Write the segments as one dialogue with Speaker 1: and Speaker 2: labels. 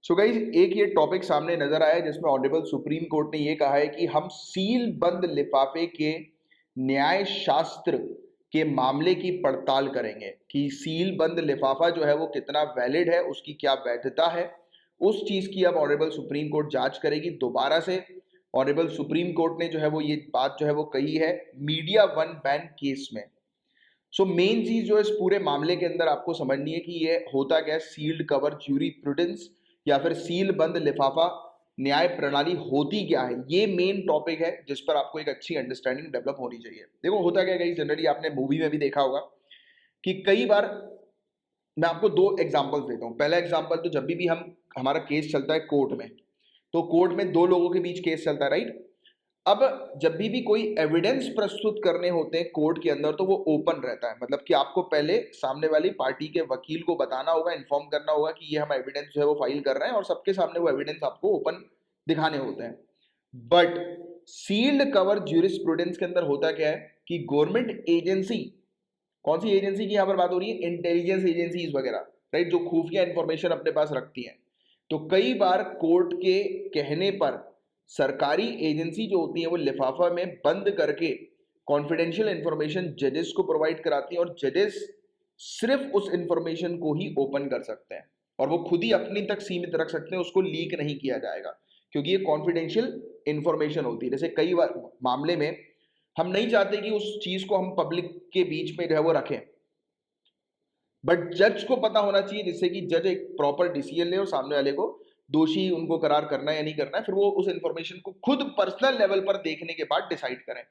Speaker 1: So guys एक ये topic सामने नजर आया जिसमें ऑनरेबल सुप्रीम कोर्ट ने ये कहा है कि हम सील बंद लिफाफे के न्याय शास्त्र के मामले की पड़ताल करेंगे कि सील बंद लिफाफा जो है वो कितना वैलिड है, उसकी क्या वैधता है। उस चीज की अब ऑनरेबल सुप्रीम कोर्ट जांच करेगी दोबारा से। ऑनरेबल सुप्रीम कोर्ट ने जो है वो ये बात जो है वो कही है मीडिया वन बैन केस में। सो मेन चीज जो इस पूरे मामले के अंदर आपको समझनी है कि ये होता क्या है, सील्ड कवर ज्यूरी प्रूडेंस या फिर सील बंद लिफाफा न्याय प्रणाली होती क्या है। ये मेन टॉपिक है जिस पर आपको एक अच्छी अंडरस्टैंडिंग डेवलप होनी चाहिए। देखो होता क्या है, जनरली आपने मूवी में भी देखा होगा कि कई बार, मैं आपको दो एग्जांपल्स देता हूं। पहला एग्जांपल तो जब भी हम हमारा केस चलता है कोर्ट में, तो कोर्ट में दो लोगों के बीच केस चलता है, राइट। अब जब भी कोई एविडेंस प्रस्तुत करने होते हैं कोर्ट के अंदर तो वो ओपन रहता है, मतलब कि आपको पहले सामने वाली पार्टी के वकील को बताना होगा, इन्फॉर्म करना होगा कि ये हम एविडेंस जो है वो फाइल कर रहे हैं और सबके सामने वो एविडेंस आपको ओपन दिखाने होते हैं। बट सील्ड कवर ज्यूरिस्प्रूडेंस के अंदर होता क्या है कि गवर्नमेंट एजेंसी, कौन सी एजेंसी की यहां पर बात हो रही है, इंटेलिजेंस एजेंसीज वगैरह, राइट, जो खुफिया इंफॉर्मेशन अपने पास रखती हैं। तो कई बार कोर्ट के कहने पर सरकारी एजेंसी जो होती है वो लिफाफा में बंद करके कॉन्फिडेंशियल इंफॉर्मेशन जजेस को प्रोवाइड कराती हैं और जजेस सिर्फ उस इंफॉर्मेशन को ही ओपन कर सकते हैं और वो खुद ही अपनी तक सीमित रख सकते हैं, उसको लीक नहीं किया जाएगा क्योंकि ये कॉन्फिडेंशियल इंफॉर्मेशन होती है। जैसे कई बार मामले में हम नहीं चाहते कि उस चीज को हम पब्लिक के बीच में जो है वो रखें, बट जज को पता होना चाहिए जिससे कि जज एक प्रॉपर डिसीजन ले और सामने वाले को दोषी उनको करार करना है या नहीं करना है, फिर वो उस इंफॉर्मेशन को खुद पर्सनल लेवल पर देखने के बाद डिसाइड करें।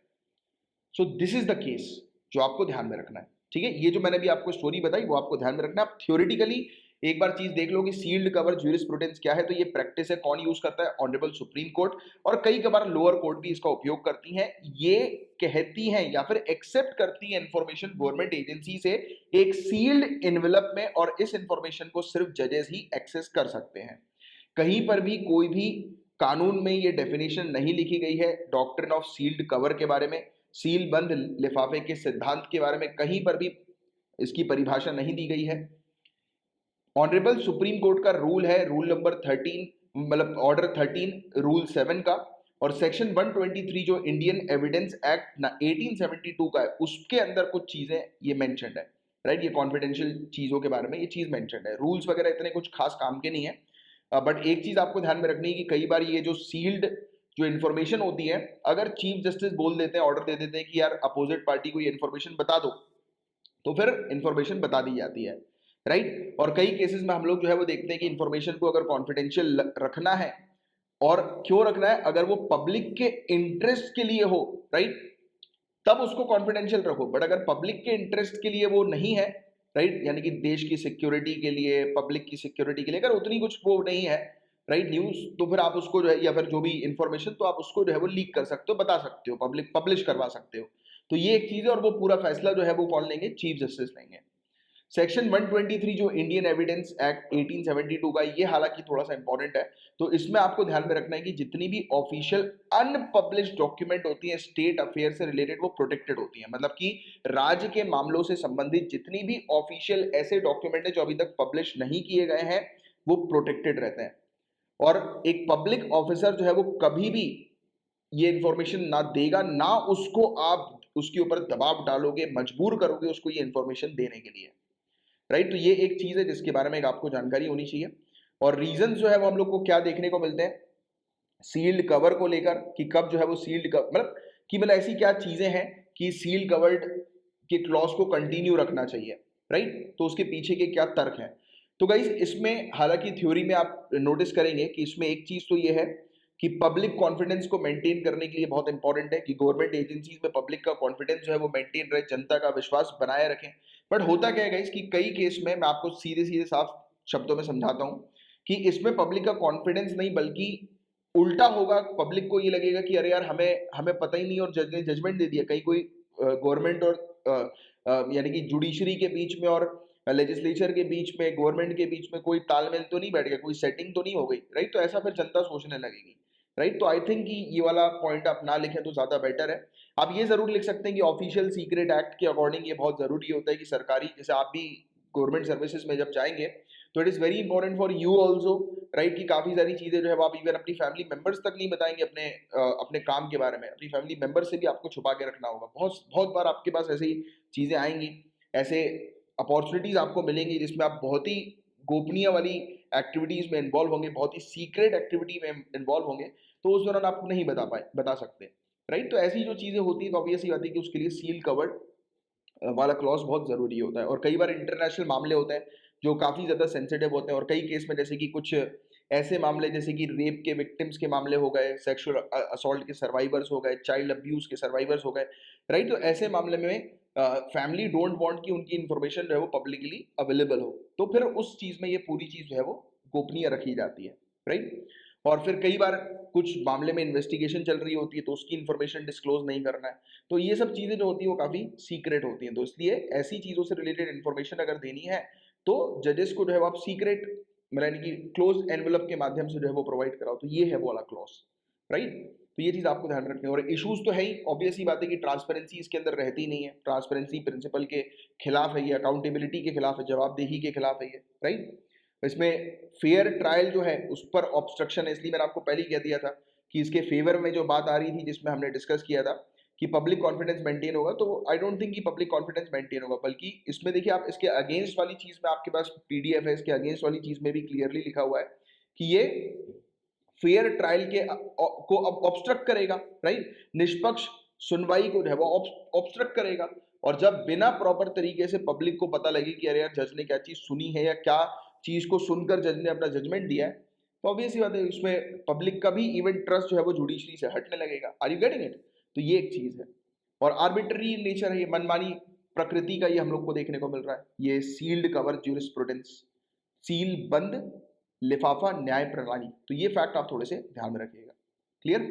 Speaker 1: So this is the case जो आपको ध्यान में रखना है। ठीक है, ये जो मैंने भी आपको स्टोरी बताई वो आपको ध्यान में रखना है। आप थ्योरेटिकली एक बार चीज देख लो कि सील्ड कवर ज्यूरिस्प्रूडेंस क्या है, तो ये प्रैक्टिस है, कौन यूज करता है, ऑनरेबल सुप्रीम कोर्ट, और कई बार लोअर कोर्ट भी इसका उपयोग करती हैं। ये कहती हैं या फिर एक्सेप्ट करती हैं इंफॉर्मेशन गवर्नमेंट एजेंसी से एक सील्ड एनवेलप में, और इस इंफॉर्मेशन को सिर्फ जजेस ही एक्सेस कर सकते हैं। कहीं पर भी कोई भी कानून में ये डेफिनेशन नहीं लिखी गई है डॉक्ट्रिन ऑफ सील्ड कवर के बारे में, सील बंद लिफाफे के सिद्धांत के बारे में कहीं पर भी इसकी परिभाषा नहीं दी गई है। ऑनरेबल सुप्रीम कोर्ट का रूल है, रूल नंबर 13, मतलब ऑर्डर 13 रूल 7 का, और सेक्शन 123 जो इंडियन एविडेंस एक्ट 1872 का है उसके अंदर कुछ चीजें ये मेंशन्ड है, राइट। ये कॉन्फिडेंशियल चीजों के बारे में ये चीज मेंशन्ड है। रूल्स वगैरह इतने कुछ खास काम के नहीं है, बट एक चीज आपको ध्यान में रखनी है कि कई बार ये जो सील्ड जो इन्फॉर्मेशन होती है, अगर चीफ जस्टिस बोल देते हैं, ऑर्डर दे देते हैं कि यार अपोजिट पार्टी को ये इन्फॉर्मेशन बता दो, तो फिर इंफॉर्मेशन बता दी जाती है, राइट। और कई केसेस में हम लोग जो है वो देखते हैं कि इंफॉर्मेशन को अगर कॉन्फिडेंशियल रखना है, और क्यों रखना है, अगर वो पब्लिक के इंटरेस्ट के लिए हो, राइट, तब उसको कॉन्फिडेंशियल रखो। बट अगर पब्लिक के इंटरेस्ट के लिए वो नहीं है, राइट, यानी कि देश की सिक्योरिटी के लिए, पब्लिक की सिक्योरिटी के लिए अगर उतनी कुछ वो नहीं है, राइट, न्यूज, तो फिर आप उसको जो है या फिर जो भी इंफॉर्मेशन, तो आप उसको जो है वो लीक कर सकते हो, बता सकते हो, पब्लिक पब्लिश करवा सकते हो। तो ये एक चीज है, और वो पूरा फैसला जो है वो कौन लेंगे, चीफ जस्टिस लेंगे। सेक्शन 123 जो इंडियन एविडेंस एक्ट 1872 का, ये हालांकि थोड़ा सा इंपॉर्टेंट है। तो इसमें आपको ध्यान में रखना है कि जितनी भी ऑफिशियल अनपब्लिश्ड डॉक्यूमेंट होती है स्टेट अफेयर से रिलेटेड, वो प्रोटेक्टेड होती है। मतलब कि राज्य के मामलों से संबंधित जितनी भी ऑफिशियल ऐसे डॉक्यूमेंट है जो अभी तक पब्लिश नहीं किए गए हैं, वो प्रोटेक्टेड रहते हैं। और एक पब्लिक ऑफिसर जो है वो कभी भी ये इंफॉर्मेशन ना देगा, ना उसको आप उसके ऊपर दबाव डालोगे, मजबूर करोगे उसको ये इंफॉर्मेशन देने के लिए, राइट। तो ये एक चीज है जिसके बारे में एक आपको जानकारी होनी चाहिए। और रीजन जो है वो हम लोग को क्या देखने को मिलते हैं सील्ड कवर को लेकर, कि कब जो है वो सील्ड कवर, मतलब कि मतलब ऐसी क्या चीजें हैं कि सील कवर्ड के क्लॉज को कंटिन्यू रखना चाहिए, राइट। तो उसके पीछे के क्या तर्क हैं। तो गाइस इसमें हालांकि थ्योरी में आप नोटिस करेंगे कि इसमें एक चीज तो ये है कि पब्लिक कॉन्फिडेंस को मेंटेन करने के लिए बहुत इंपॉर्टेंट है कि गवर्नमेंट एजेंसीज में पब्लिक का कॉन्फिडेंस जो है वो मेंटेन रहे, जनता का विश्वास बनाए रखें। बट होता क्या है गाइस कि कई केस में, मैं आपको सीधे सीधे साफ शब्दों में समझाता हूं, कि इसमें पब्लिक का कॉन्फिडेंस नहीं बल्कि उल्टा होगा। पब्लिक को ये लगेगा कि अरे यार हमें हमें पता ही नहीं, और जज ने जजमेंट दे दिया। कहीं कोई गवर्नमेंट और यानी कि जुडिशरी के बीच में और लेजिस्लेचर के बीच में, गवर्नमेंट के बीच में कोई तालमेल तो नहीं बैठ गया, कोई सेटिंग तो नहीं हो गई, राइट। तो ऐसा फिर जनता सोचने लगेगी, राइट। तो आई थिंक कि ये वाला पॉइंट आप ना लिखें तो ज्यादा बेटर है। आप ये जरूर लिख सकते हैं कि ऑफिशियल सीक्रेट एक्ट के अकॉर्डिंग ये बहुत जरूरी होता है कि सरकारी, जैसे आप भी गवर्नमेंट सर्विसेज में जब जाएंगे तो it is very important for you also, right, कि काफ़ी सारी चीज़ें जो है वो आप इवन अपनी फैमिली मेंबर्स तक नहीं बताएंगे अपने काम के बारे में, अपनी फैमिली मेंबर से भी आपको छुपा के रखना होगा। बहुत बहुत बार आपके पास ऐसी चीज़ें आएंगी, ऐसे अपॉर्चुनिटीज़ आपको मिलेंगी जिसमें आप बहुत ही गोपनीय वाली एक्टिविटीज़ में इन्वॉल्व होंगे, बहुत ही सीक्रेट एक्टिविटी में इन्वॉल्व होंगे, तो उस दौरान आप नहीं बता सकते, राइट। तो ऐसी जो चीज़ें होती हैं तो ऑब्वियस ही बात है कि उसके लिए सील कवर्ड वाला क्लॉज बहुत ज़रूरी होता है। और कई बार इंटरनेशनल मामले होते हैं जो काफ़ी ज़्यादा सेंसिटिव होते हैं, और कई केस में जैसे कि कुछ ऐसे मामले जैसे कि रेप के विक्टिम्स के मामले हो गए, सेक्सुअल असॉल्ट के सर्वाइवर्स हो गए, चाइल्ड अब्यूज़ के सर्वाइवर्स हो गए, राइट। तो ऐसे मामले में फैमिली डोंट वांट कि उनकी इन्फॉर्मेशन जो है वो पब्लिकली अवेलेबल हो, तो फिर उस चीज़ में ये पूरी चीज़ जो है वो गोपनीय रखी जाती है, राइट। और फिर कई बार कुछ मामले में इन्वेस्टिगेशन चल रही होती है तो उसकी इन्फॉर्मेशन डिस्क्लोज नहीं करना है, तो ये सब चीज़ें जो होती है वो काफ़ी सीक्रेट होती हैं। तो इसलिए ऐसी चीज़ों से रिलेटेड इन्फॉर्मेशन अगर देनी है तो जजेस को जो है वो आप सीक्रेट, मतलब यानी कि क्लोज एनवेलप के माध्यम से जो है वो प्रोवाइड कराओ, तो ये है वो वाला क्लॉज, राइट। तो ये चीज़ आपको ध्यान रखनी है। और इश्यूज तो है ही, ऑब्वियस ही बात है कि ट्रांसपेरेंसी इसके अंदर रहती नहीं है, ट्रांसपेरेंसी प्रिंसिपल के खिलाफ है ये, अकाउंटेबिलिटी के खिलाफ है, जवाबदेही के खिलाफ है ये, राइट। इसमें फेयर ट्रायल जो है उस पर ऑब्स्ट्रक्शन है, इसलिए मैंने आपको पहले ही कह दिया था कि इसके फेवर में जो बात आ रही थी जिसमें हमने डिस्कस किया था कि पब्लिक कॉन्फिडेंस मेंटेन होगा, तो आई डोंट थिंक कि पब्लिक कॉन्फिडेंस मेंटेन होगा, बल्कि इसमें देखिए आप इसके अगेंस्ट वाली चीज में, आपके पास पीडीएफ है, इसके अगेंस्ट वाली चीज में भी क्लियरली लिखा हुआ है कि ये फेयर ट्रायल के को अब ऑब्स्ट्रक्ट करेगा, राइट। निष्पक्ष सुनवाई को जो है वो ऑब्स्ट्रक्ट करेगा। और जब बिना प्रॉपर तरीके से पब्लिक को पता लगे कि अरे यार जज ने क्या चीज सुनी है या क्या चीज को सुनकर जज ने अपना जजमेंट दिया है, तो ऑब्वियस ही बात है उसमें पब्लिक का भी इवन ट्रस्ट जो है वो जुडिशरी से हटने लगेगा। Are you getting it? तो ये एक चीज है। और आर्बिट्ररी नेचर है, ये मनमानी प्रकृति का ये हम लोग को देखने को मिल रहा है, ये सील्ड कवर ज्यूरिस्प्रूडेंस, सील बंद लिफाफा न्याय प्रणाली। तो ये फैक्ट आप थोड़े से ध्यान में रखिएगा। क्लियर?